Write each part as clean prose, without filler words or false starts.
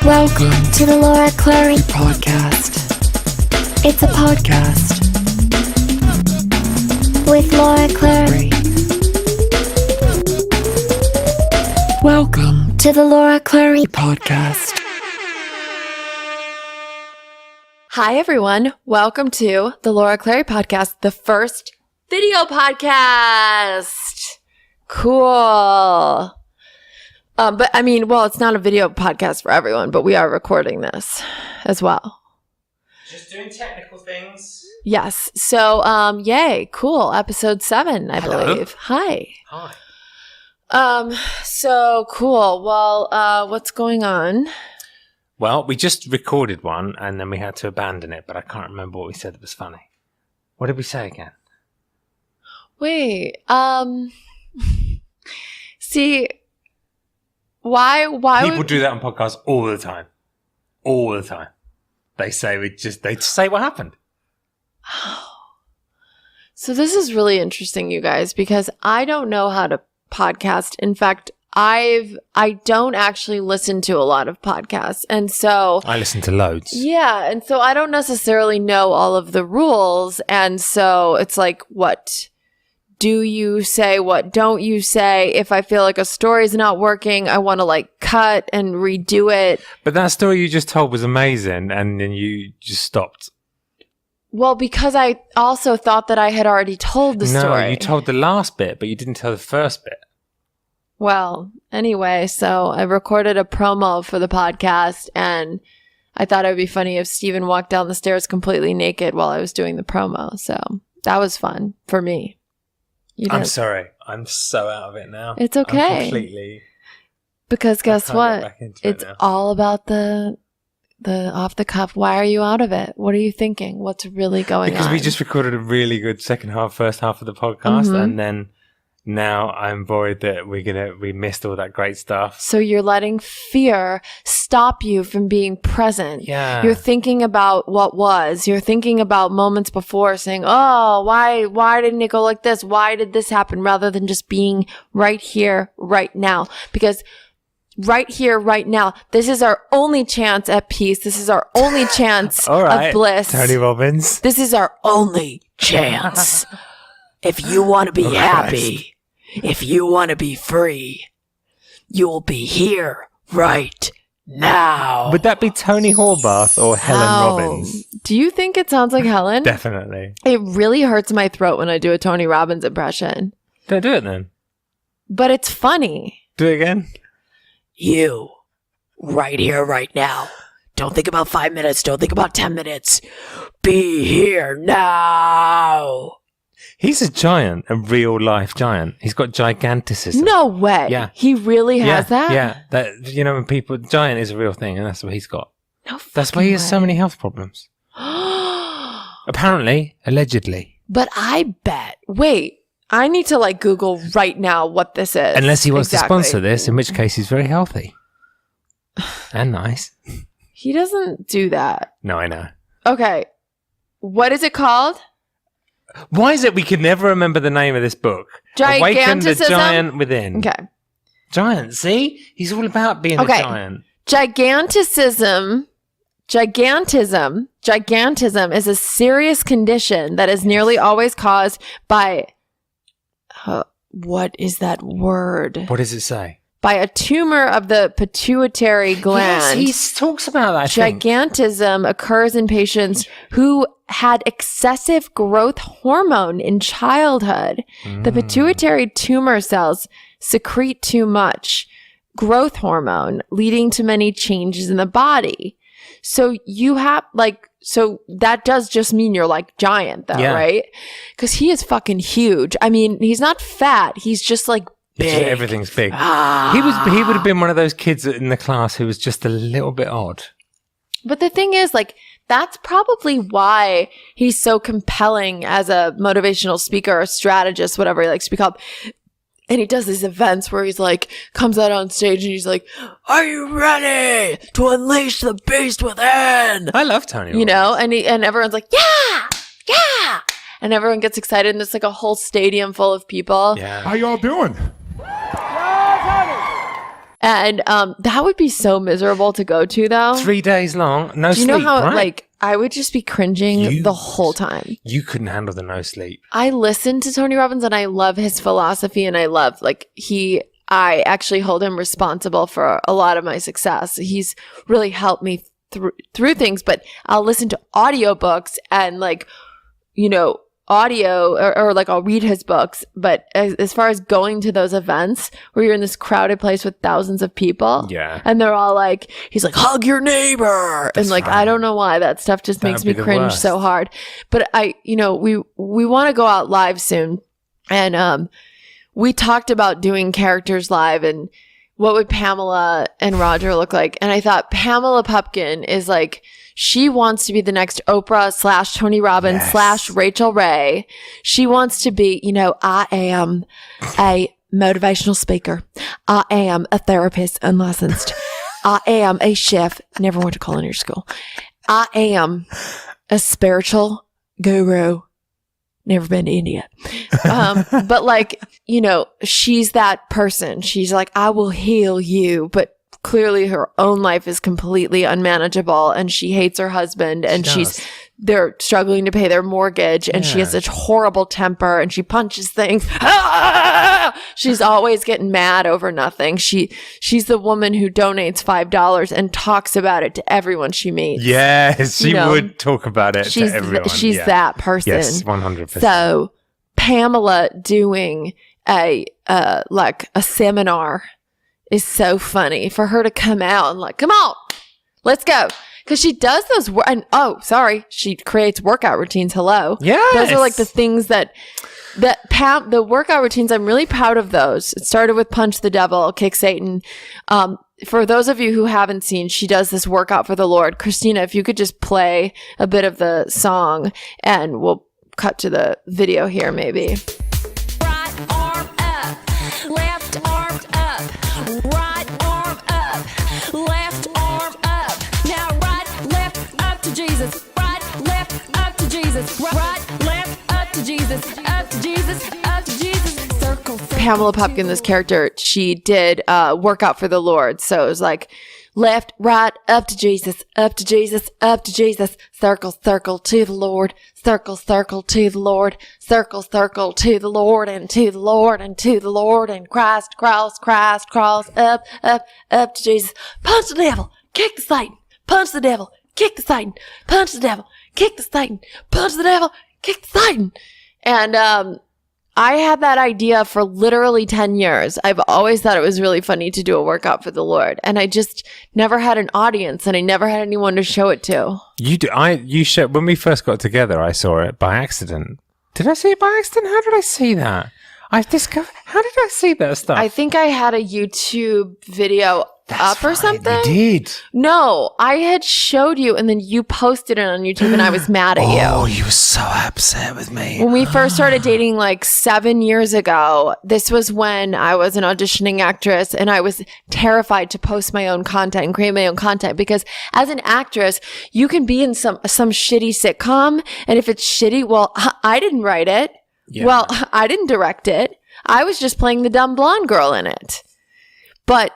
Welcome to the Clery podcast. It's a podcast with Clery. Welcome to the Clery podcast. Hi, everyone. Welcome to the Clery podcast, the first video podcast. Cool. It's not a video podcast for everyone, but we are recording this as well. Just doing technical things. Yes. So, yay. Cool. Episode 7, I Hello. believe. Hi. Hi. So cool. Well, what's going on? Well, we just recorded one and then we had to abandon it, but I can't remember what we said that was funny. What did we say again? Wait, see, why People do that on podcasts all the time. All the time. They say they say what happened. So this is really interesting, you guys, because I don't know how to podcast. In fact, I don't actually listen to a lot of podcasts. And so I listen to loads. Yeah. And so I don't necessarily know all of the rules. And so it's like, what do you say? What don't you say? If I feel like a story is not working, I want to cut and redo it. But that story you just told was amazing and then you just stopped. Well, because I also thought that I had already told the story. No, you told the last bit, but you didn't tell the first bit. Well, anyway, so I recorded a promo for the podcast and I thought it would be funny if Steven walked down the stairs completely naked while I was doing the promo. So that was fun for me. I'm sorry. I'm so out of it now. It's okay. I'm completely. Because guess what? It's now. all about the off the cuff. Why are you out of it? What are you thinking? What's really going on? Because we just recorded a really good first half of the podcast, Mm-hmm. and then now I'm worried that we missed all that great stuff. So you're letting fear stop you from being present. Yeah. You're thinking about what was. You're thinking about moments before saying, oh, why didn't it go like this? Why did this happen? Rather than just being right here, right now. Because right here, right now, this is our only chance at peace. This is our only chance All right, of bliss. Tony Robbins. This is our only chance. If you want to be happy, if you want to be free, you'll be here right now. Would that be Tony Horvath or Helen Robbins? Do you think it sounds like Helen? Definitely. It really hurts my throat when I do a Tony Robbins impression. Don't do it then. But it's funny. Do it again. You, right here, right now. Don't think about 5 minutes. Don't think about 10 minutes. Be here now. He's a giant, a real life giant. He's got giganticism. No way. Yeah. He really has that? Yeah. When giant is a real thing, and that's what he's got. No That's why he has so many health problems. Apparently, allegedly. But I bet. Wait. I need to Google right now what this is. Unless he wants exactly. to sponsor this, in which case he's very healthy. And nice. He doesn't do that. No, I know. Okay. What is it called? Why is it we can never remember the name of this book? Awaken the Giganticism? Giant Within. Okay. Giant, see? He's all about being Okay. a giant. Gigantism is a serious condition that is nearly always caused by what is that word? What does it say? By a tumor of the pituitary gland. Yes, he talks about that. I think. Gigantism occurs in patients who had excessive growth hormone in childhood. The pituitary tumor cells secrete too much growth hormone, leading to many changes in the body. So you have so that does just mean you're giant though, Yeah. right? Because he is fucking huge. I mean, he's not fat. He's just big. Everything's big. He would have been one of those kids in the class who was just a little bit odd. But the thing is, that's probably why he's so compelling as a motivational speaker or strategist, whatever he likes to be called. And he does these events where he's comes out on stage and he's Are you ready to unleash the beast within? I love Tony. you know, and everyone's yeah. And everyone gets excited and it's a whole stadium full of people. Yeah. How y'all doing? And that would be so miserable to go to, though. 3 days long, no Do you sleep. know how, right? like, I would just be cringing the whole time. You couldn't handle the no sleep. I listen to Tony Robbins and I love his philosophy, and I love, like, I actually hold him responsible for a lot of my success. He's really helped me through things, but I'll listen to audiobooks and, like, you know, audio or like I'll read his books. But as far as going to those events where you're in this crowded place with thousands of people, Yeah. and they're all like, he's like, hug your neighbor. That's and like, right. I don't know why that stuff just makes me be the cringe worst. so hard. But we want to go out live soon. And, we talked about doing characters live and what would Pamela and Roger look like. And I thought Pamela Pupkin is like, she wants to be the next Oprah / Tony Robbins / Rachel Ray. She wants to be, I am a motivational speaker. I am a therapist, unlicensed. I am a chef. Never went to culinary school. I am a spiritual guru. Never been to India. But like, she's that person. She's like, I will heal you. But clearly her own life is completely unmanageable and she hates her husband and they're struggling to pay their mortgage and she has such horrible temper and she punches things. She's always getting mad over nothing. She's the woman who donates $5 and talks about it to everyone she meets. Yes, she would talk about it to everyone. She's that person. Yes, 100%. So Pamela doing a seminar is so funny for her to come out and like, come on, let's go. Because she does those, she creates workout routines. Hello. Yeah. Those are like the things the workout routines, I'm really proud of those. It started with Punch the Devil, Kick Satan. For those of you who haven't seen, she does this workout for the Lord. Christina, if you could just play a bit of the song and we'll cut to the video here maybe. Right arm up, left arm up, right arm up, left arm up. Now right, left, up to Jesus. Right, left, up to Jesus. Right, left, up to Jesus. Up to Jesus, up to Jesus. Circle, circle. Pamela Pupkin, this character, she did workout for the Lord. So it was like left, right, up to Jesus, up to Jesus, up to Jesus. Circle, circle to the Lord. Circle, circle to the Lord. Circle, circle to the Lord and to the Lord and to the Lord and Christ, cross, up, up, up to Jesus. Punch the devil, kick the Satan. Punch the devil, kick the Satan. Punch the devil, kick the Satan. Punch the devil, kick the Satan. And I had that idea for literally 10 years. I've always thought it was really funny to do a workout for the Lord. And I just never had an audience and I never had anyone to show it to. You showed, when we first got together, I saw it by accident. Did I see it by accident? How did I see that? How did I see that stuff? I think I had a YouTube video up or something. You did. No, I had showed you and then you posted it on YouTube and I was mad at you. Oh, you were so upset with me. When we first started dating like 7 years ago, this was when I was an auditioning actress and I was terrified to post my own content and create my own content because as an actress, you can be in some shitty sitcom and if it's shitty, well, I didn't write it. Yeah. Well, I didn't direct it. I was just playing the dumb blonde girl in it. But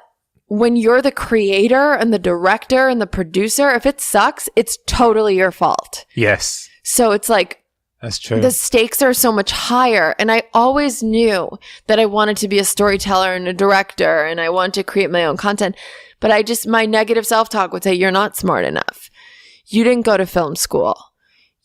when you're the creator and the director and the producer, if it sucks, it's totally your fault. Yes. So it's like, that's true. the stakes are so much higher. And I always knew that I wanted to be a storyteller and a director and I wanted to create my own content. But my negative self-talk would say, you're not smart enough. You didn't go to film school.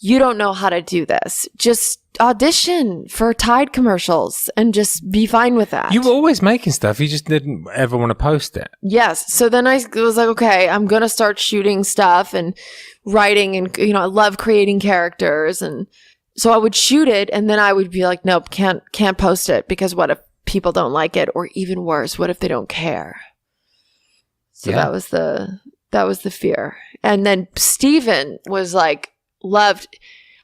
You don't know how to do this. Just audition for Tide commercials and just be fine with that. You were always making stuff. You just didn't ever want to post it. Yes. So then I was like, okay, I'm going to start shooting stuff and writing and, I love creating characters. And so I would shoot it and then I would be like, nope, can't post it because what if people don't like it? Or even worse, what if they don't care? So that was the fear. And then Steven was like, loved.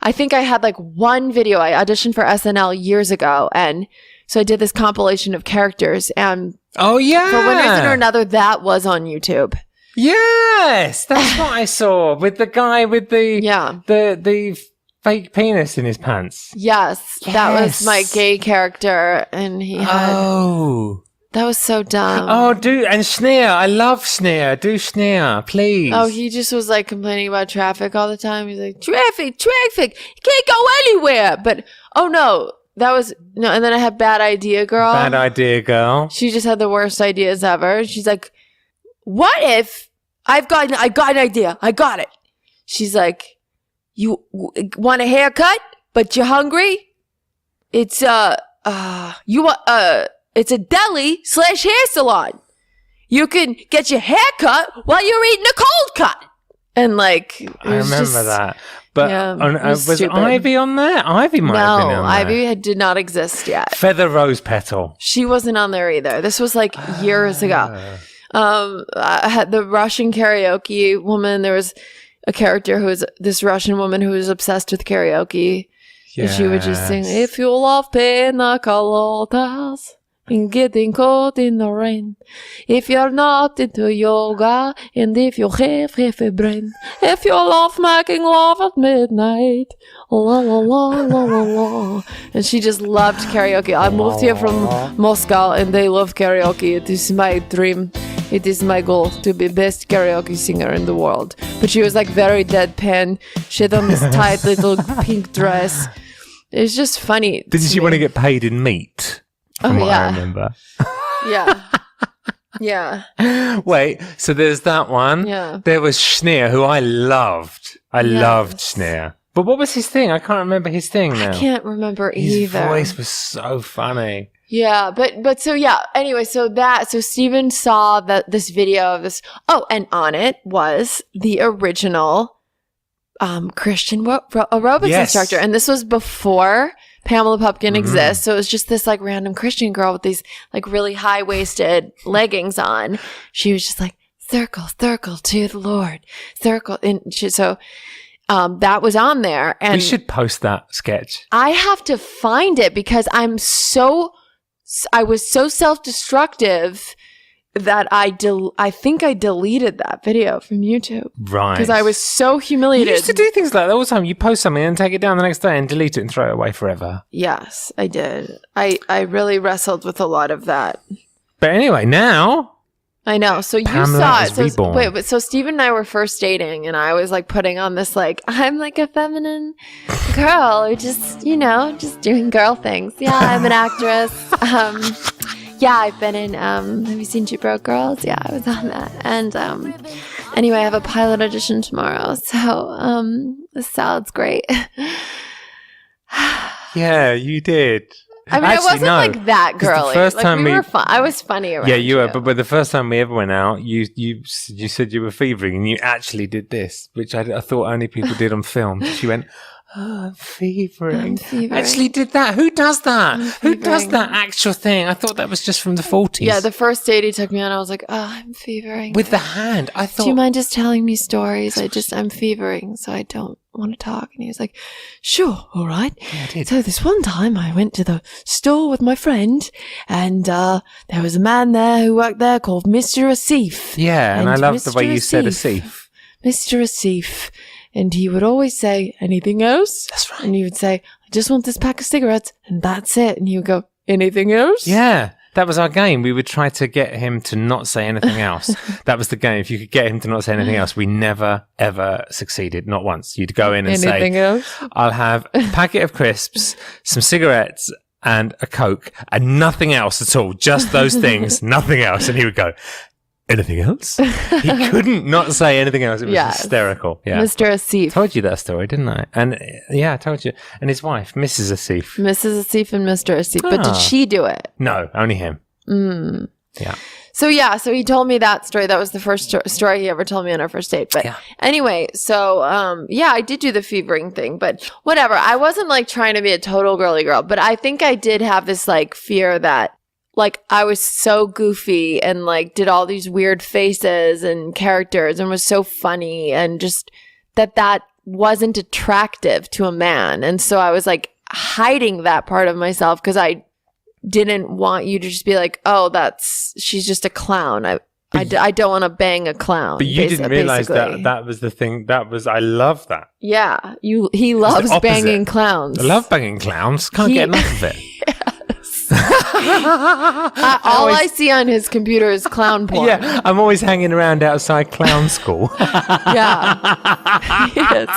I think I had like one video. I auditioned for SNL years ago. And so I did this compilation of characters. And oh, yeah. for one reason or another, that was on YouTube. Yes. That's what I saw with the guy with the fake penis in his pants. Yes. That was my gay character. And he had. Oh. That was so dumb. Oh, and Sneer. I love Sneer. Do Sneer, please. Oh, he just was like complaining about traffic all the time. He's like, traffic. You can't go anywhere. But, oh no, and then I had Bad Idea Girl. Bad Idea Girl. She just had the worst ideas ever. She's like, what if I got an idea. I got it. She's like, you want a haircut, but you're hungry? It's, it's a deli / hair salon. You can get your hair cut while you're eating a cold cut. And like, I remember that. But was stupid. Ivy on there? Ivy might have been on there. No, Ivy did not exist yet. Feather Rose Petal. She wasn't on there either. This was like years ago. I had the Russian karaoke woman. There was a character who was this Russian woman who was obsessed with karaoke. And she would just sing, if you love pina coladas and getting caught in the rain, if you're not into yoga and if you have a brain, if you love making love at midnight, la la la la la la. And she just loved karaoke. I moved here from Moscow and they love karaoke. It is my dream. It is my goal to be best karaoke singer in the world. But she was like very deadpan. She had on this tight little pink dress. It's just funny. Did she want to get paid in meat? From what I remember. Yeah. Wait, so there's that one. Yeah. There was Schneer, who I loved. I loved Schneer. But what was his thing? I can't remember his thing now. I can't remember his either. His voice was so funny. Yeah, but so yeah. Anyway, so Steven saw this video of this. Oh, and on it was the original Christian aerobics instructor, and this was before Pamela Pupkin exists. So it was just this like random Christian girl with these like really high waisted leggings on. She was just like circle to the Lord, circle, and that was on there. And we should post that sketch. I have to find it because I was so self-destructive that I think I deleted that video from YouTube. Right. Because I was so humiliated. You used to do things like that all the time. You post something and take it down the next day and delete it and throw it away forever. Yes, I did. I really wrestled with a lot of that. But anyway, now... I know. So you Pamela saw is it. reborn. So Steve and I were first dating and I was like putting on this like, I'm like a feminine girl or just doing girl things. Yeah, I'm an actress. Yeah, I've been in, have you seen Two Broke Girls? Yeah, I was on that. And anyway, I have a pilot audition tomorrow. So this sounds great. Yeah, you did. I mean, Actually, I wasn't no, like that girly. The first time we were fun. I was funny around Yeah, you were. you. But the first time we ever went out, you said you were fevering and you actually did this, which I thought only people did on film. She went, oh, I'm fevering. Actually did that. Who does that? Who does that actual thing? I thought that was just from the 40s. Yeah, the first date he took me on, I was like, oh, I'm fevering. With the hand. I thought... Do you mind just telling me stories? I'm fevering, so I don't want to talk. And he was like, sure, all right. Yeah, I did. So this one time I went to the store with my friend and there was a man there who worked there called Mr. Asif. Yeah, and I love the Mr. way you said Asif. Asif. Mr. Asif. And he would always say, anything else? That's right. And he would say, I just want this pack of cigarettes and that's it. And he would go, anything else? Yeah. That was our game. We would try to get him to not say anything else. That was the game. If you could get him to not say anything else, we never, ever succeeded. Not once. You'd go in and anything say, else? I'll have a packet of crisps, some cigarettes, and a Coke, and nothing else at all. Just those things, nothing else. And he would go, anything else? He couldn't not say anything else. It was hysterical. Yeah. Mr. Asif. Told you that story, didn't I? And yeah, I told you. And his wife, Mrs. Asif. Mrs. Asif and Mr. Asif. But did she do it? No, only him. Yeah. So he told me that story. That was the first story he ever told me on our first date. But anyway, so I did do the fevering thing, but whatever. I wasn't like trying to be a total girly girl, but I think I did have this like fear that like I was so goofy and like did all these weird faces and characters and was so funny and just that wasn't attractive to a man. And so I was like hiding that part of myself because I didn't want you to just be like, oh, she's just a clown. I don't want to bang a clown. But you didn't realize that was the thing. I love that. Yeah. He loves banging clowns. I love banging clowns. Can't get enough of it. Yes. All I see on his computer is clown porn. Yeah, I'm always hanging around outside clown school. Yeah. Yes.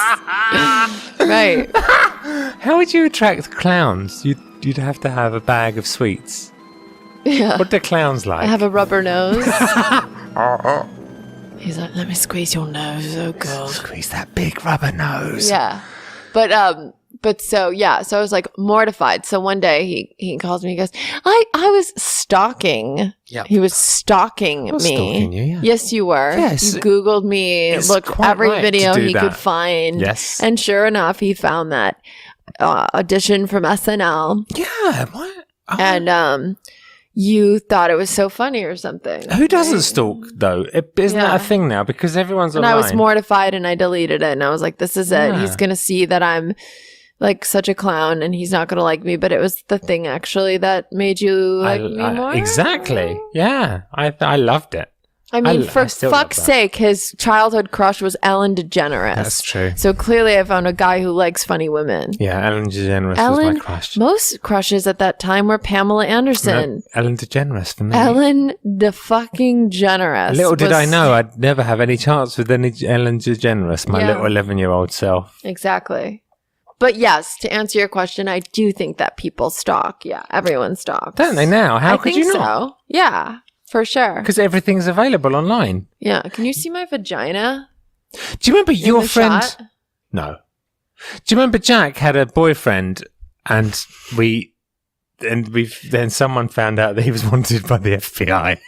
Right. How would you attract clowns? You'd have to have a bag of sweets. Yeah. What do clowns like? I have a rubber nose. He's like, let me squeeze your nose. Oh, God. Squeeze that big rubber nose. Yeah. But so I was like mortified. So one day he calls me, he goes, I was stalking. Yeah. He was stalking I was me. stalking you, yeah. Yes, you were. Yes. You Googled me, It's looked quite every right video to do he that. could find. Yes. And sure enough, he found that audition from SNL. Yeah, what? Oh. And you thought it was so funny or something. Who doesn't stalk, though? Isn't that a thing now? Because everyone's And online. I was mortified and I deleted it. And I was like, this is it. Yeah. He's going to see that I'm like such a clown and he's not going to like me. But it was the thing actually that made you like me more. Exactly. Yeah. I loved it. I mean, I for still love fuck's that. sake, his childhood crush was Ellen DeGeneres. That's true. So clearly I found a guy who likes funny women. Yeah, Ellen DeGeneres was my crush. Most crushes at that time were Pamela Anderson. No, Ellen DeGeneres for me. Ellen the fucking generous. Little did was- I know I'd never have any chance with any Ellen DeGeneres, my Yeah. little 11-year-old self. Exactly. But yes, to answer your question, I do think that people stalk. Yeah, everyone stalks. Don't they now? How I could think you not? so. Yeah, for sure. Because everything's available online. Yeah. Can you see my vagina? Do you remember in your the friend? shot? No. Do you remember Jack had a boyfriend and then someone found out that he was wanted by the FBI.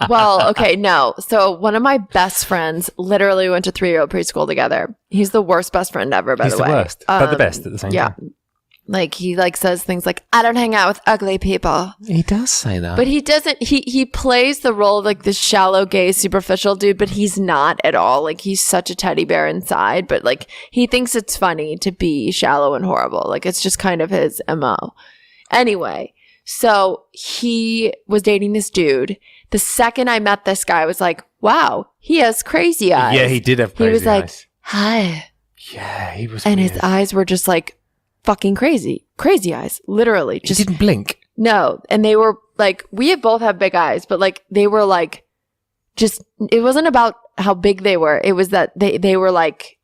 Well, okay, no. So one of my best friends literally went to 3-year-old preschool together. He's the worst best friend ever, by He's the the way. worst, but the best at the same yeah. time. Like he like says things like, I don't hang out with ugly people. He does say that. But he doesn't he plays the role of like this shallow, gay, superficial dude, but he's not at all. Like he's such a teddy bear inside, but like he thinks it's funny to be shallow and horrible. Like it's just kind of his MO. Anyway, so he was dating this dude. The second I met this guy, I was like, wow, he has crazy eyes. Yeah, he did have He crazy was like, eyes. hi. Yeah, he was And weird. his eyes were just like fucking crazy. Crazy eyes. Literally. He Just didn't blink. no. And they were like, we both have big eyes, but like they were like, just, it wasn't about how big they were. It was that they were like,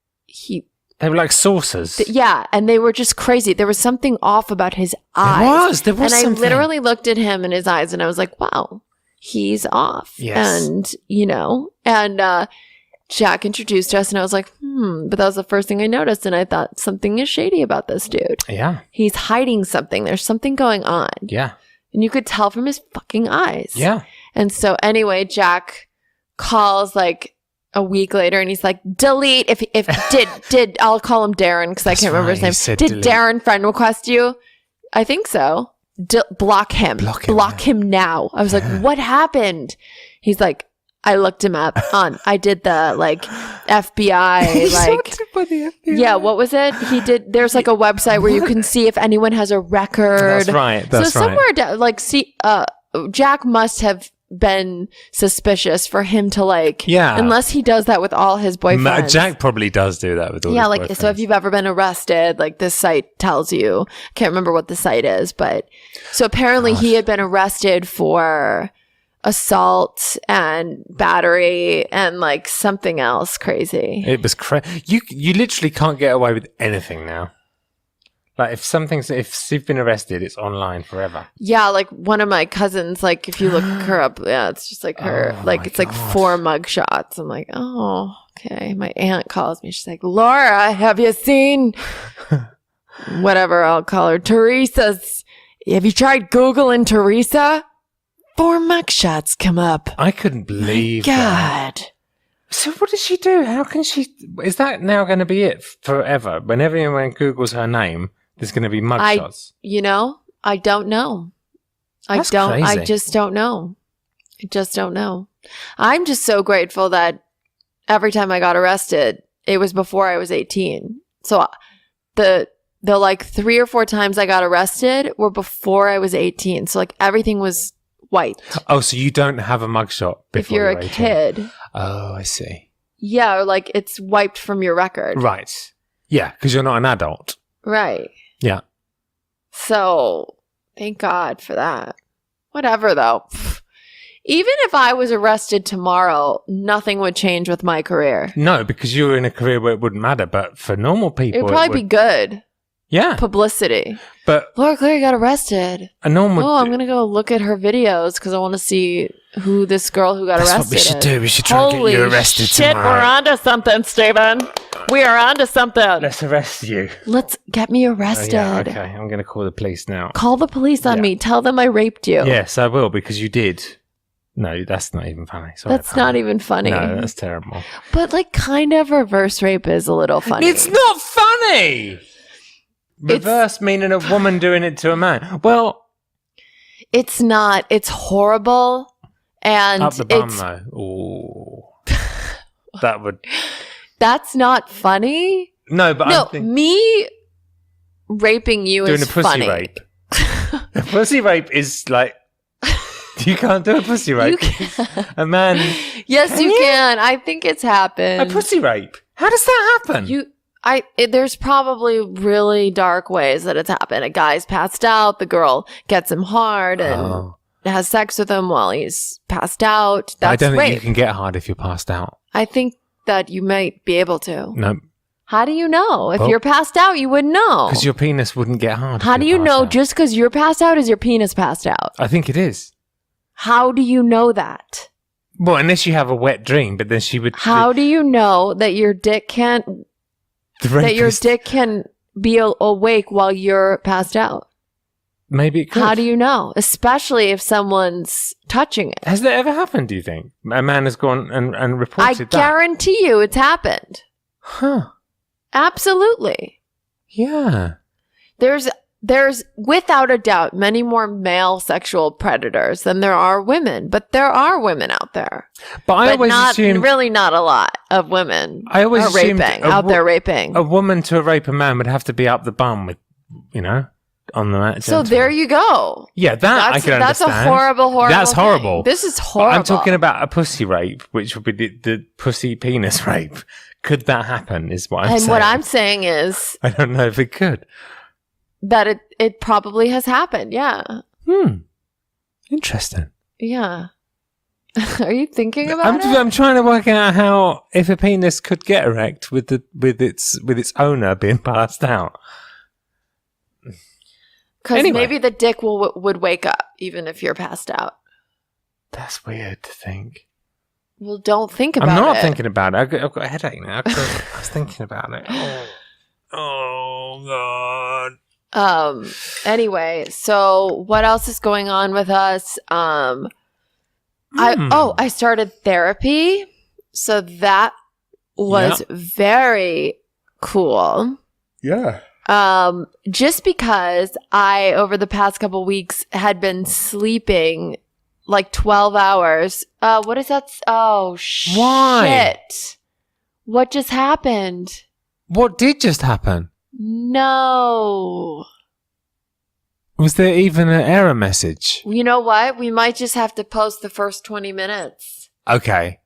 They were like saucers. yeah. And they were just crazy. There was something off about his eyes. There was and something. I literally looked at him in his eyes and I was like, wow, he's off. Yes. And, and Jack introduced us and I was like, but that was the first thing I noticed. And I thought something is shady about this dude. Yeah, He's hiding something. There's something going on. yeah, And you could tell from his fucking eyes. yeah. And so anyway, Jack calls like a week later and he's like, delete. If did I'll call him Darren because I can't remember right, his he name. said Did delete. Darren friend request you? I think so. Block him. Block him, now. I was like, what happened? He's like, I looked him up on. I did the like FBI like. Yeah, what was it? He did. There's like a website where you can see if anyone has a record. That's right. That's so somewhere Jack must have been suspicious for him to like. Yeah. Unless he does that with all his boyfriends. Jack probably does do that with all Yeah, his like so boyfriends. if you've ever been arrested, like this site tells you. I can't remember what the site is, but so apparently he had been arrested for assault and battery and like something else crazy. It was crazy. You literally can't get away with anything now. Like if you've been arrested, it's online forever. Yeah, like one of my cousins, like if you look her up, yeah, it's just like her, Oh like my it's like God. 4 mug shots. I'm like, oh, okay. My aunt calls me. She's like, Laura, have you seen whatever I'll call her? Teresa's. Have you tried Googling Teresa? 4 mug shots come up. I couldn't believe that. God. So what does she do? How can she? Is that now going to be it forever? Whenever anyone Googles her name, there's going to be mugshots. I don't know. I That's I crazy. just don't know. I just don't know. I'm just so grateful that every time I got arrested, it was before I was 18. So the like 3 or 4 times I got arrested were before I was 18. So like everything was white. Oh, so you don't have a mugshot before If you're a 18. kid. Oh, I see. Yeah, or like it's wiped from your record. Right. Yeah, because you're not an adult. Right. Yeah. So Thank God for that. Whatever, though. Even if I was arrested tomorrow, nothing would change with my career. No, because you were in a career where it wouldn't matter. But for normal people, It would probably be good yeah. publicity. But Laura Clery got arrested. a normal. Oh, I'm going to go look at her videos because I want to see who this girl who got That's arrested what we should is. do. We should try and get you arrested shit, tomorrow. we're onto something, Stephen. We are onto something. Let's arrest you. Let's get me Oh, arrested. yeah, okay. I'm going to call the police now. Call the police on Yeah. me. Tell them I raped you. Yes, I will, because you did. No, that's not even funny. Sorry, That's not even funny. No, that's terrible. But like kind of reverse rape is a little funny. It's not funny. Reverse meaning a woman doing it to a man. Well, It's not. It's horrible. And up the bum it's though. Ooh, that would. that's not funny. No, but No, I think me raping you doing is a pussy funny. rape. A pussy rape is like you can't do a pussy rape. A man, Yes, Can you you? can. I think it's happened. a pussy rape. How does that happen? There's probably really dark ways that it's happened. A guy's passed out, the girl gets him hard and Oh. has sex with him while he's passed out. That's I don't think rape. you can get hard if you're passed out. I think that you might be able to. No, How do you know? If Well, you're passed out, you wouldn't know. because your penis wouldn't get hard. if How do you're you passed know out. just because you're passed out is your penis passed out? I think it is. How do you know that? Well, unless you have a wet dream, but then she would. How do you know that your dick can't the that your rapist- dick can be awake while you're passed out? Maybe it could. How do you know? Especially if someone's touching it. Has that ever happened, do you think? A man has gone and I reported that? guarantee you it's happened. Huh. Absolutely. Yeah. There's without a doubt many more male sexual predators than there are women, but there are women out there. But I But always not assumed really not a lot of women I always are assumed raping a out wo- there raping. a woman to rape a man would have to be up the bum with, on the mat. So there you go. Yeah, that I can That's understand. a horrible That's thing. horrible. This is But horrible. I'm talking about a pussy rape, which would be the pussy penis rape. Could that happen? Is what I'm and saying. what I'm saying is I don't know if it could. that it probably has happened. Yeah. Interesting. Yeah. Are you thinking about it? I'm trying to work out how if a penis could get erect with its owner being passed out. Because Anyway. maybe the dick would wake up even if you're passed out. That's weird to think. Well, don't think about it. I'm not thinking about it. I've got a headache now. 'Cause I was thinking about it. Oh God. Anyway, so what else is going on with us? I started therapy. So that was very cool. Yeah. Just because I over the past couple weeks had been sleeping like 12 hours. What is that? Oh shit. Why? What just happened? What did just happen? No. Was there even an error message? You know what? We might just have to post the first 20 minutes. Okay,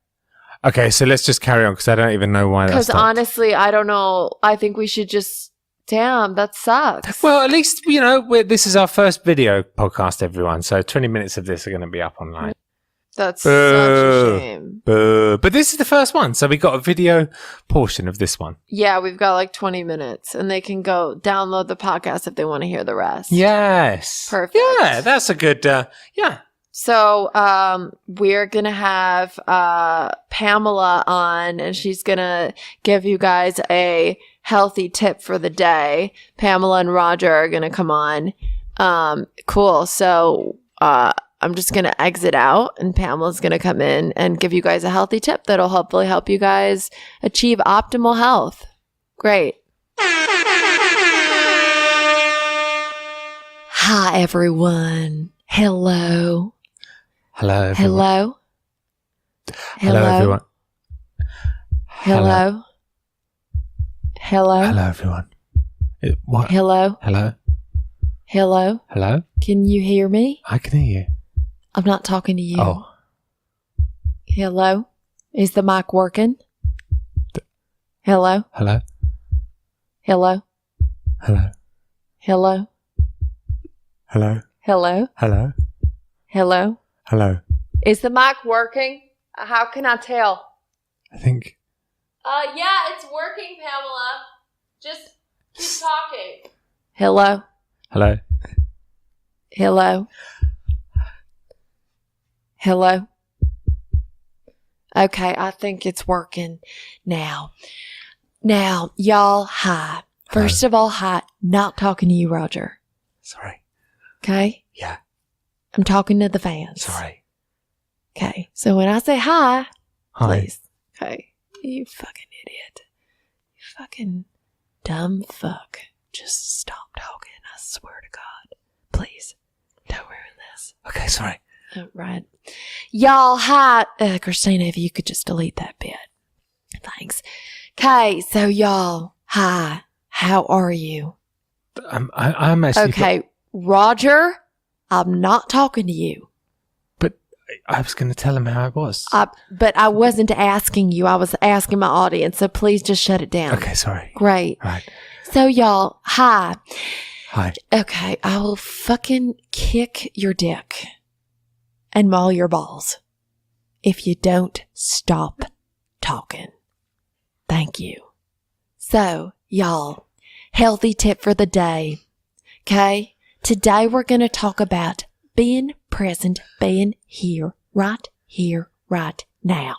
so let's just carry on because I don't even know why that Because stopped. honestly, I don't know. I think we should just. Damn, that sucks. Well, at least, this is our first video podcast, everyone. So 20 minutes of this are going to be up online. That's such a shame. But this is the first one. So we got a video portion of this one. Yeah, we've got like 20 minutes and they can go download the podcast if they want to hear the rest. Yes. Perfect. Yeah, that's a good, yeah. So, we're going to have Pamela on and she's going to give you guys a healthy tip for the day. Pamela and Roger are going to come on. Cool. So, I'm just going to exit out and Pamela's going to come in and give you guys a healthy tip that'll hopefully help you guys achieve optimal health. Great. Hi, everyone. Hello. Hello, everyone. Hello. Hello, everyone. Hello. Hello. Hello, everyone. What? Hello. Hello? Hello. Hello? Can you hear me? I can hear you. I'm not talking to you. Oh. Hello. Is the mic working? Hello. Hello? Hello. Hello? Hello. Hello? Hello? Hello? Hello? Hello? Is the mic working? How can I tell? I think... Yeah, it's working, Pamela. Just keep talking. Hello? Hello? Hello? Hello? Okay, I think it's working now. Now, y'all, hi. First of all, hi. Not talking to you, Roger. Sorry. Okay? Yeah. I'm talking to the fans. Sorry. Okay, so when I say hi, Hi. please. Okay. You fucking idiot. You fucking dumb fuck. Just stop talking. I swear to God. Please. Don't ruin this. Okay, sorry. Oh, right. Y'all, hi. Christina, if you could just delete that bit. Thanks. Okay, so y'all, hi. How are you? I'm actually... Okay, Roger, I'm not talking to you. But I was going to tell him how it was. But I wasn't asking you. I was asking my audience, so please just shut it down. Okay, sorry. Great. Right. So, y'all, hi. Hi. Okay, I will fucking kick your dick and maul your balls if you don't stop talking. Thank you. So, y'all, healthy tip for the day. Okay? Today we're going to talk about being present, being here, right now.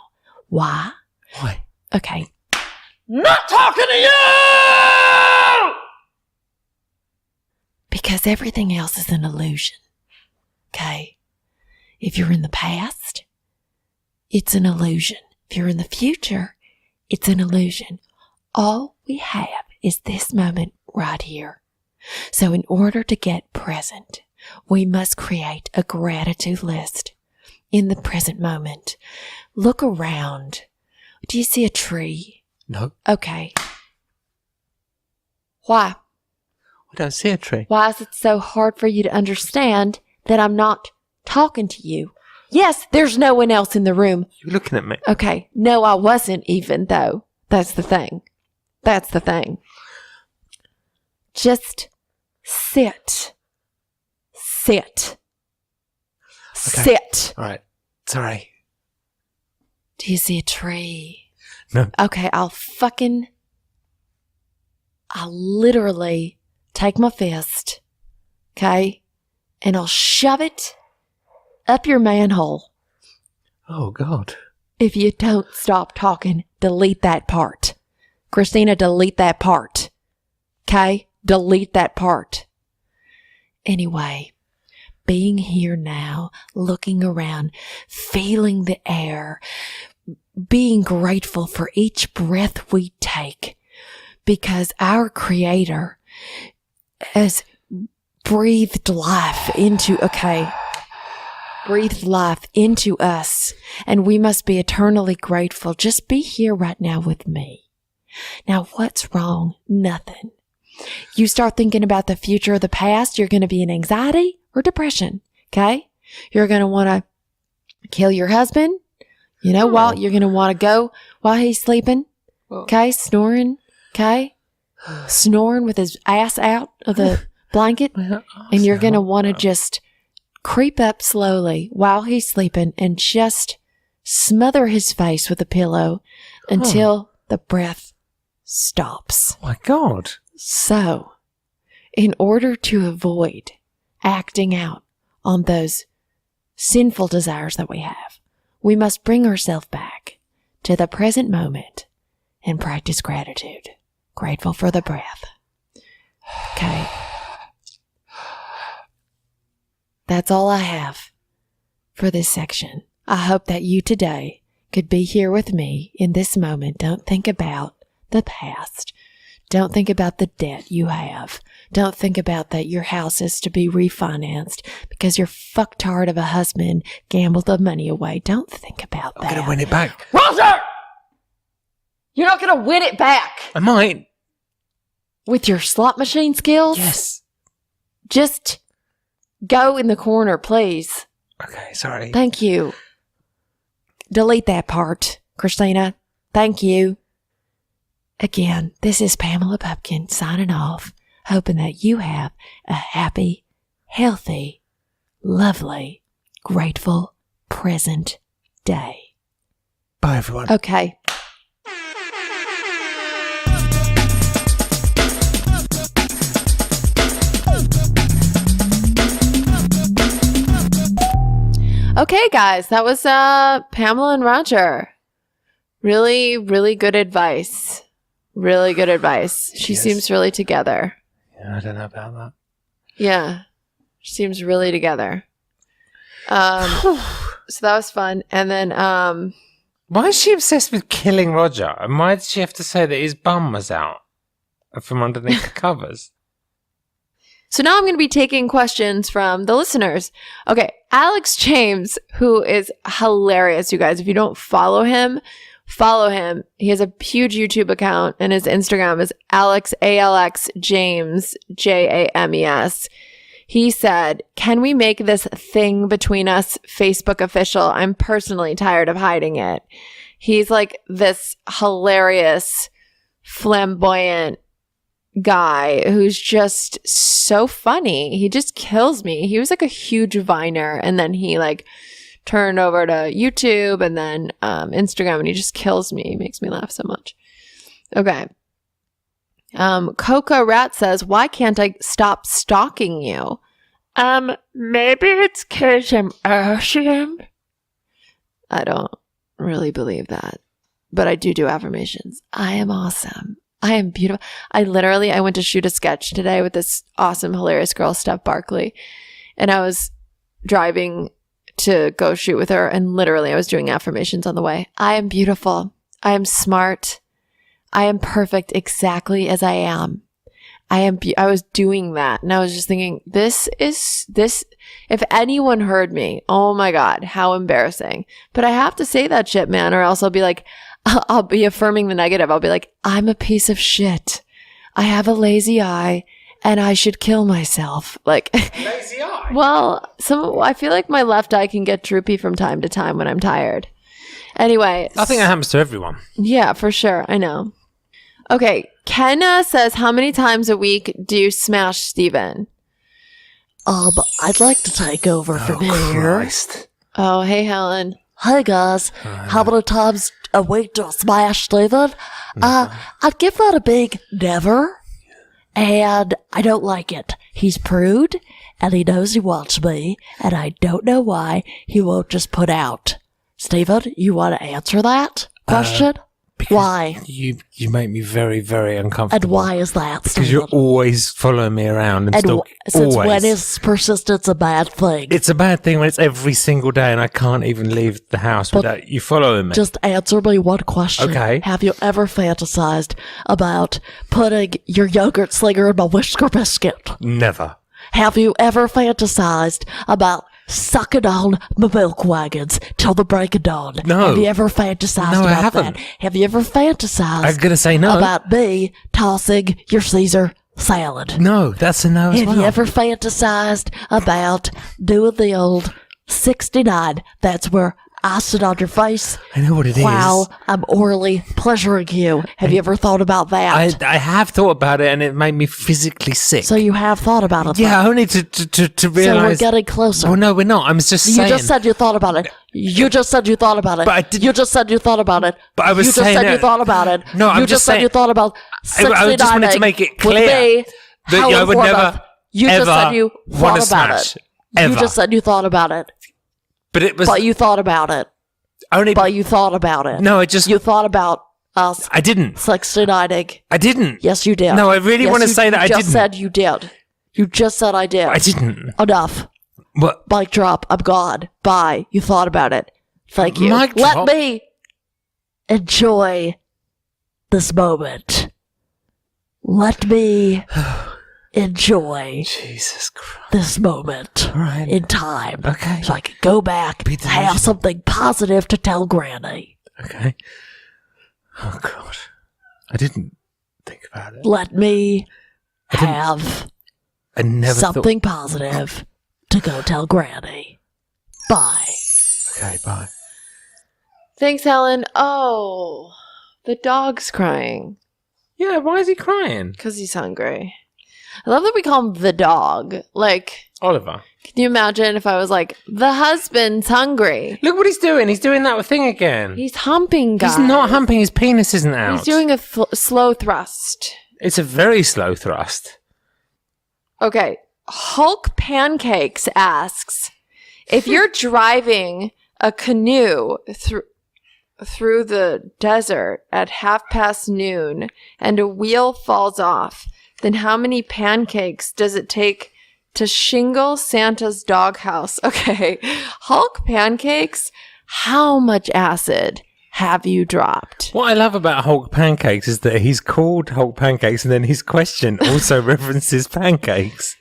Why? Why? Okay. Not talking to you! Because everything else is an illusion. Okay? If you're in the past, it's an illusion. If you're in the future, it's an illusion. All we have is this moment right here. So in order to get present, we must create a gratitude list in the present moment. Look around. Do you see a tree? No. Okay. Why? I don't see a tree. Why is it so hard for you to understand that I'm not talking to you? Yes, there's no one else in the room. You're looking at me. Okay. No, I wasn't even, though. That's the thing. That's the thing. Just sit. Sit. Okay. Sit. All right. Sorry. Do you see a tree? No. Okay, I'll literally take my fist, okay, and I'll shove it up your manhole. Oh, God. If you don't stop talking, delete that part. Christina, delete that part. Okay? Delete that part. Anyway, being here now, looking around, feeling the air, being grateful for each breath we take, because our Creator has breathed life into us, and we must be eternally grateful. Just be here right now with me. Now, what's wrong? Nothing. You start thinking about the future or the past, you're going to be in anxiety or depression, okay? You're going to want to kill your husband, while you're going to want to go while he's sleeping, okay? Snoring, okay? Snoring with his ass out of the blanket, and you're going to want to just creep up slowly while he's sleeping and just smother his face with a pillow until the breath stops. Oh, my God. So, in order to avoid acting out on those sinful desires that we have, we must bring ourselves back to the present moment and practice gratitude. Grateful for the breath. Okay. That's all I have for this section. I hope that you today could be here with me in this moment. Don't think about the past. Don't think about the debt you have. Don't think about that your house is to be refinanced because your fucktard of a husband gambled the money away. Don't think about that. I'm going to win it back. Roger! You're not going to win it back. I might. With your slot machine skills? Yes. Just go in the corner, please. Okay, sorry. Thank you. Delete that part, Christina. Thank you. Again, this is Pamela Pupkin signing off, hoping that you have a happy, healthy lovely, grateful, present day. Bye, everyone. Okay. Okay, guys, that was Pamela and Roger. Really, really good advice. Really good advice. She Yes. seems really together. Yeah, I don't know about that. Yeah, she seems really together. So that was fun. And then, Why is she obsessed with killing Roger? And why did she have to say that his bum was out from underneath the covers? so now I'm going to be taking questions from the listeners. Okay, Alex James, who is hilarious, you guys. If you don't follow him, follow him. He has a huge YouTube account, and his Instagram is Alex, ALX James, JAMES. He said, can we make this thing between us Facebook official? I'm personally tired of hiding it. He's like this hilarious, flamboyant guy who's just so funny. He just kills me. He was like a huge Viner, and then he like turned over to YouTube and then Instagram, and he just kills me. He makes me laugh so much. Okay. Coca Rat says, why can't I stop stalking you? Maybe it's 'cause I'm awesome. I don't really believe that, but I do affirmations. I am awesome. I am beautiful. I went to shoot a sketch today with this awesome, hilarious girl, Steph Barkley, and I was driving to go shoot with her, and literally I was doing affirmations on the way. I am beautiful. I am smart. I am perfect exactly as I am. I was doing that, and I was just thinking, this, if anyone heard me, oh my God, how embarrassing. But I have to say that shit, man, or else I'll be like, I'll be affirming the negative. I'll be like, I'm a piece of shit. I have a lazy eye, and I should kill myself. Like, Lazy eye? well, I feel like my left eye can get droopy from time to time when I'm tired. Anyway. I think that happens to everyone. Yeah, for sure. I know. Okay. Kenna says, how many times a week do you smash Steven? I'd like to take over from here. Christ. Oh, hey, Helen. Hey guys, how many times a week do I smash Steven? I'd give that a big never. And I don't like it. He's prude, and he knows he wants me, and I don't know why he won't just put out. Steven, you want to answer that question? Why? You make me very, very uncomfortable. And why is that, Because Steven? you're always following me around and And since always. when is persistence a bad thing? It's a bad thing when it's every single day and I can't even leave the house without you following me. Just answer me one question. Okay. Have you ever fantasized about putting your yogurt slinger in my Whisker biscuit? Never. Have you ever fantasized about sucking on my milk wagons till the break of dawn? No. Have you ever fantasized No, I about haven't. that? Have you ever fantasized I'm going to say no. about me tossing your Caesar salad? No, that's a no as Have well. you ever fantasized about doing the old 69? That's where I sit on your face. I know what it is. Wow, I'm orally pleasuring you. Have you ever thought about that? I have thought about it and it made me physically sick. So you have thought about it. yeah, only to So we're realise. getting closer. Well, no, we're not. I'm just You saying. just said you thought about it. You just said you thought about it. But I didn't- You just said you thought about it. But I was You just saying said that- you thought about it. No, I'm you just said saying- you thought about I just wanted to make it with clear me, that Howard I would Formuth. never, You just ever said you want to thought about smash. it. Ever. You just said you thought about it. But it was But you thought about it. only. But you thought about it. No, I just. You thought about us I didn't. 69ing. I didn't. Yes, you did. No, I really Yes, want to you- say that you I just didn't. said you did. You just said I did. I didn't. Enough. What? Mic drop. I'm gone. Bye. You thought about it. Thank you. Mic Let drop? me enjoy this moment. Let me enjoy Jesus Christ. this moment All right. in time. Okay. So I can go back Be and have delusional. something positive to tell Granny. Okay. Oh God. I didn't think about it. Let me I didn't- have I never something positive to go tell Granny. Bye. thought. Okay. Bye. Thanks, Helen. Oh, the dog's crying Yeah. Why is he crying? because he's hungry. I love that we call him the dog. Like, Oliver. Can you imagine if I was like, the husband's hungry? Look what he's doing. He's doing that thing again. He's humping, guys. He's not humping. His penis isn't out. He's doing a slow thrust. It's a very slow thrust. Okay. Hulk Pancakes asks, if you're driving a canoe through the desert at noon and a wheel falls off, then how many pancakes does it take to shingle Santa's doghouse? Okay. Hulk Pancakes, how much acid have you dropped? What I love about Hulk Pancakes is that he's called Hulk Pancakes and then his question also references pancakes.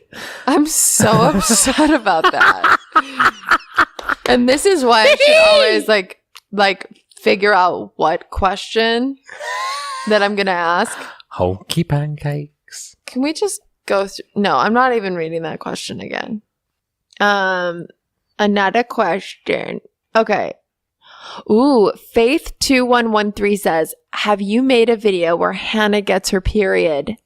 I'm so upset about that. And this is why I should always like figure out what question that I'm going to ask. Hulky Pancakes. Can we just go through? No, I'm not even reading that question again. Another question. Okay. Ooh, Faith2113 says, have you made a video where Hannah gets her period?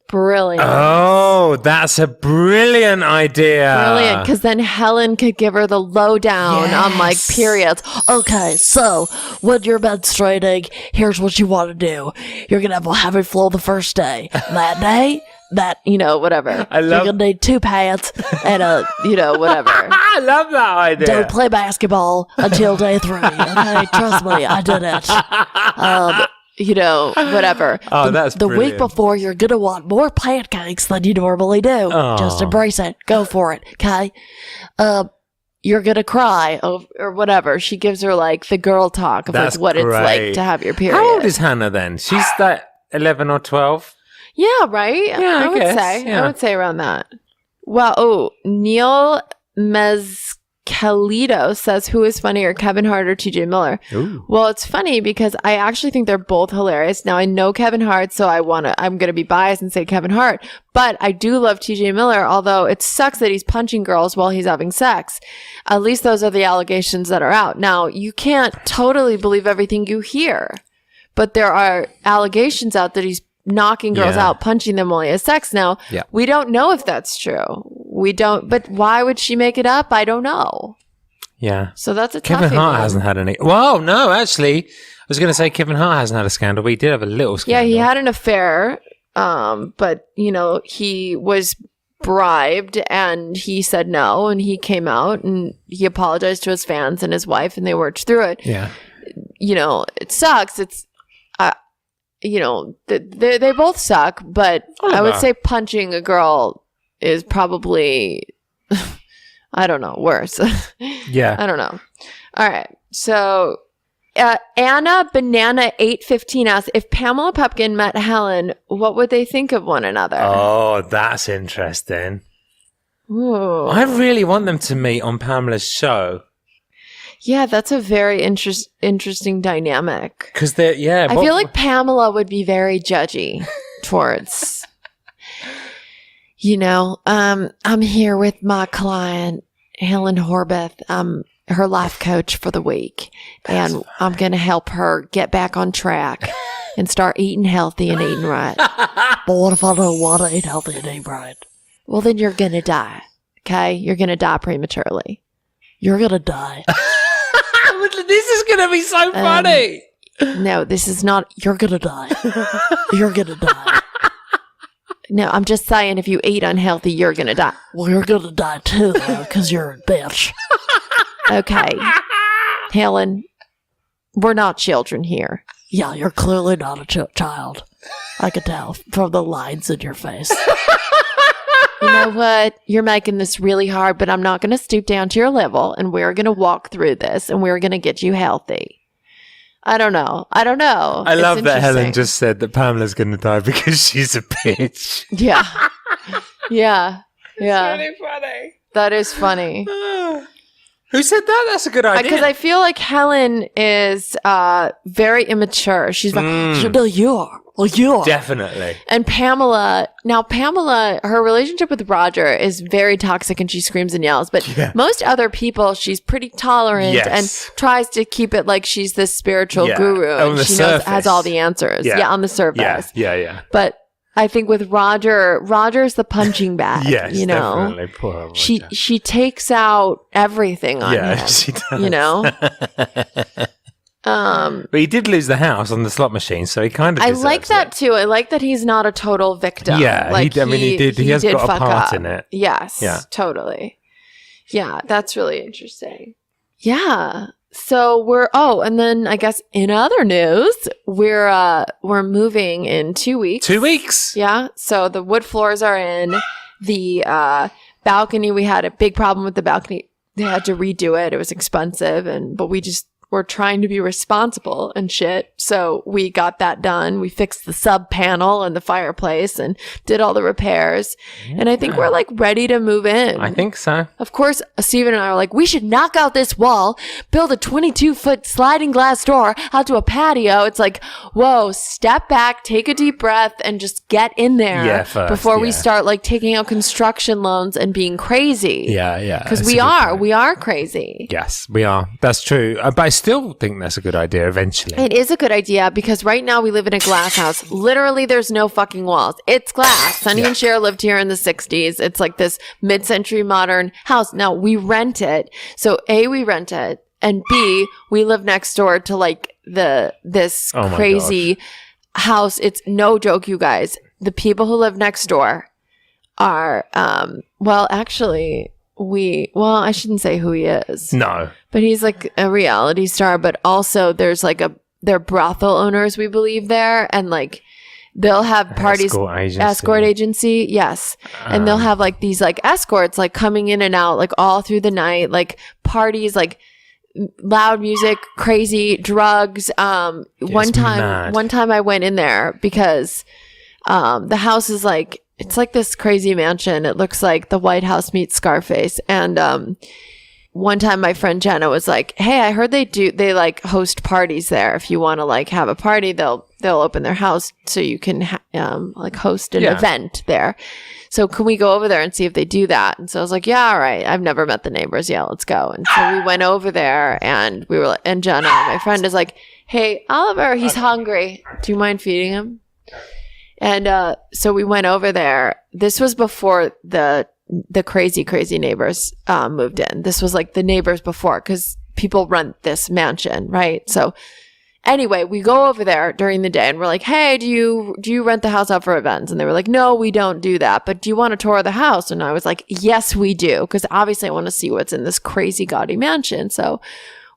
Brilliant. Oh, that's a brilliant idea. Brilliant, because then Helen could give her the lowdown on like periods. Okay, so when you're menstruating, here's what you want to do. You're going to have a heavy flow the first day. That day, Whatever. you're going to need 2 pants and Whatever. I love that idea. don't play basketball until day 3. Okay, trust me, I did it. Whatever. Oh, that's The brilliant. week before, you're going to want more pancakes than you normally do. Oh. Just embrace it. Go for it, okay? You're going to cry or whatever. She gives her like the girl talk of That's like what it's great. like to have your period. How old is Hannah then? She's like 11 or 12. Yeah, right? Yeah, I would guess, say. yeah. I would say around that. Wow. Oh, Neil Mezcalito says, who is funnier, Kevin Hart or TJ Miller? Ooh. Well, it's funny because I actually think they're both hilarious. Now, I know Kevin Hart, so I'm going to be biased and say Kevin Hart. But I do love TJ Miller, although it sucks that he's punching girls while he's having sex. At least those are the allegations that are out. Now, you can't totally believe everything you hear, but there are allegations out that he's knocking girls Yeah. out, punching them while he has sex. Now, Yeah. we don't know if that's true. We don't, but why would she make it up? I don't know. Yeah. So that's a Kevin toughie Hart one. hasn't had any. Well, no, actually, I was going to say Kevin Hart hasn't had a scandal, but he did have a little Yeah, scandal. he had an affair, but, he was bribed and he said no, and he came out and he apologized to his fans and his wife, and they worked through it. Yeah. It sucks. It's, they both suck, but I would Oliver. say punching a girl is probably, I don't know, worse. Yeah. I don't know. All right. So Anna Banana 815 asks, if Pamela Pupkin met Helen, what would they think of one another? Oh, that's interesting. Ooh. I really want them to meet on Pamela's show. Yeah, that's a very interesting dynamic. Because they're, yeah. I feel like Pamela would be very judgy towards, I'm here with my client, Helen Horbeth. I'm her life coach for the week, and I'm going to help her get back on track and start eating healthy and eating right. But what if I don't want to eat healthy and eat right? Well, then you're going to die, okay? You're going to die prematurely. You're going to die. This is going to be so funny. No, this is not. You're going to die. You're going to die. No, I'm just saying if you eat unhealthy, you're going to die. Well, you're going to die too, though, because you're a bitch. Okay. Helen, we're not children here. Yeah, you're clearly not a child. I can tell from the lines in your face. You know what? You're making this really hard, but I'm not going to stoop down to your level, and we're going to walk through this, and we're going to get you healthy. I don't know. I It's love that Helen interesting. just said that Pamela's going to die because she's a bitch. Yeah. Yeah. Yeah. Really funny. That is funny. Who said that? That's a good idea. Because I feel like Helen is very immature. She's like, No, you are. Well, you are. Definitely. and Pamela, her relationship with Roger is very toxic and she screams and yells. But Yeah. most other people, she's pretty tolerant Yes. and tries to keep it like she's this spiritual Yeah. guru On and the she surface. has all the answers. Yeah. Yeah, on the surface. Yeah. But I think with Roger's the punching bag. Yes, you know, definitely. Poor Roger. she takes out everything on him. She does. You know. But he did lose the house on the slot machine, so he kind of. I like that too. I like that he's not a total victim. Yeah, like he did. He has got a fuck part up. in it. Yes. Yeah. Totally. Yeah, that's really interesting. Yeah. So and then I guess in other news, we're moving in 2 weeks. 2 weeks. Yeah. So the wood floors are in. The balcony, we had a big problem with the balcony. They had to redo it. It was expensive, but we're trying to be responsible and shit. So we got that done. We fixed the sub panel and the fireplace and did all the repairs. And I think we're like ready to move in. I think so. Of course, Steven and I are like, we should knock out this wall, build a 22-foot sliding glass door out to a patio. It's like, whoa, step back, take a deep breath, and just get in there before we start like taking out construction loans and being crazy. Yeah. Because we are crazy. Yes, we are. That's true. But I still think that's a good idea eventually. It is a good idea because right now we live in a glass house. Literally, there's no fucking walls. It's glass. Sonny and Cher lived here in the 60s. It's like this mid-century modern house. Now, we rent it. So, A, we rent it. And B, we live next door to like this crazy house. It's no joke, you guys. The people who live next door are, actually... I shouldn't say who he is. No. But he's like a reality star, but also there's like they're brothel owners, we believe there. And like they'll have parties. Escort agency. Yes. And they'll have like these like escorts like coming in and out like all through the night, like parties, like loud music, crazy drugs. One time I went in there because the house is like, it's like this crazy mansion. It looks like the White House meets Scarface. And one time my friend Jenna was like, hey, I heard they like host parties there. If you want to like have a party, they'll open their house so you can like host an event there. So can we go over there and see if they do that? And so I was like, yeah, all right. I've never met the neighbors. Yeah, let's go. And so we went over there and and Jenna, my friend, is like, hey, Oliver, he's hungry. Do you mind feeding him? And so we went over there. This was before the crazy neighbors moved in. This was like the neighbors before because people rent this mansion, right? So anyway, we go over there during the day and we're like, hey, do you rent the house out for events? And they were like, no, we don't do that. But do you want a tour of the house? And I was like, yes, we do. Because obviously I want to see what's in this crazy gaudy mansion. So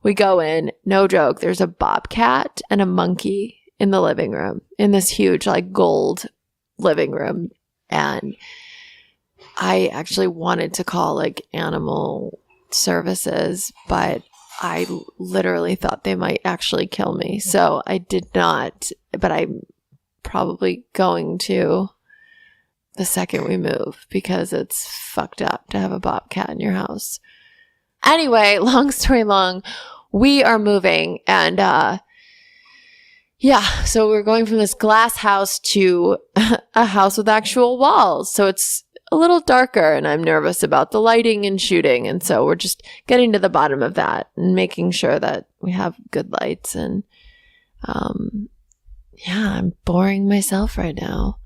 we go in, no joke. There's a bobcat and a monkey in the living room, in this huge like gold living room. And I actually wanted to call like animal services, but I literally thought they might actually kill me. So I did not, but I'm probably going to the second we move because it's fucked up to have a bobcat in your house. Anyway, long story long, we are moving and, so we're going from this glass house to a house with actual walls. So it's a little darker and I'm nervous about the lighting and shooting. And so we're just getting to the bottom of that and making sure that we have good lights. And I'm boring myself right now.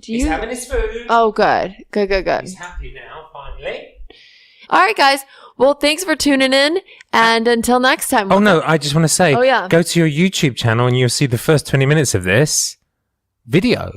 He's having his food. Oh, good. Good. He's happy now, finally. All right, guys. Well, thanks for tuning in. And until next time. Oh, no, I just want to say, go to your YouTube channel and you'll see the first 20 minutes of this video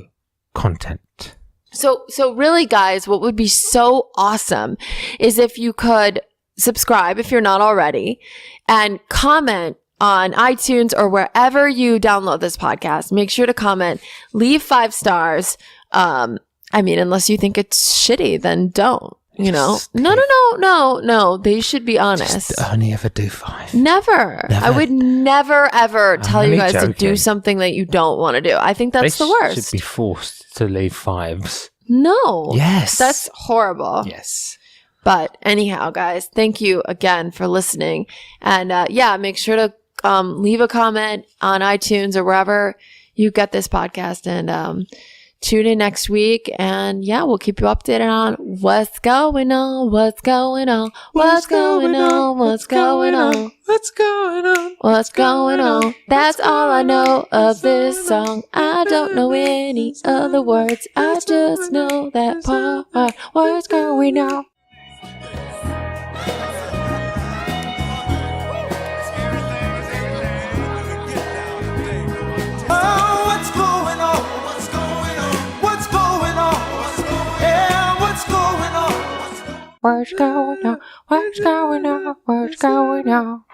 content. So really, guys, what would be so awesome is if you could subscribe if you're not already and comment on iTunes or wherever you download this podcast. Make sure to comment, leave 5 stars. Unless you think it's shitty, then don't. You know, no. They should be honest. Just only ever do 5. Never. I would never, ever tell you guys to do something that you don't want to do. I think that's the worst. Should be forced to leave 5s. No. Yes. That's horrible. Yes. But anyhow, guys, thank you again for listening. And make sure to leave a comment on iTunes or wherever you get this podcast and tune in next week, and yeah, we'll keep you updated on what's going on, what's going on, what's going on, what's going on, What's going on? what's going on. That's all I know of this song. I don't know any other words. I just know that part. What's going on? Oh, what's going on? What's going on? What's going on? Yeah, what's going on? What's going on? What's going on? What's going on?